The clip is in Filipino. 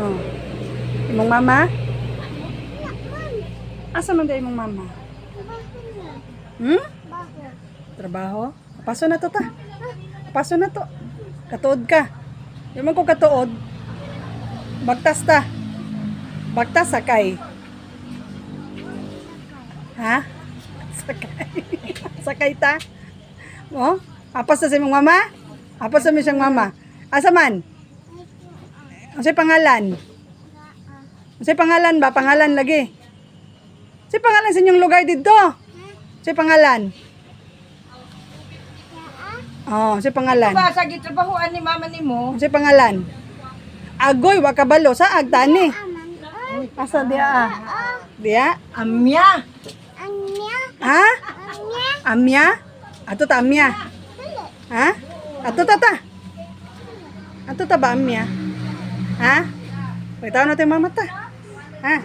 Oh. Imong mama? Asa man day imong mama? Hmm? Trabaho? Paso na to ta. Paso na to. Katuod ka. Di man ko katuod. Bagtas ta. Bagtas sakay. Ha? Sakay. Sakay ta. Oh? Apas na sa imong mama? Apas na mi siyang mama. Asa man? Unsay pangalan? Unsay pangalan ba? Pangalan lagi. Unsay pangalan sa inyong lugar dito? Unsay pangalan? Oh, unsay pangalan? Ba sa gitrabahoan ni mama nimo? Unsay pangalan? Agoy wa kabalo sa agtani. Asa dia? Dia? Amya. Ha? Amya? Ato ta amya. Ha? Ato ta ta. Ato ta ba amya? Ha? Pagtaon natin mama ta. Ha?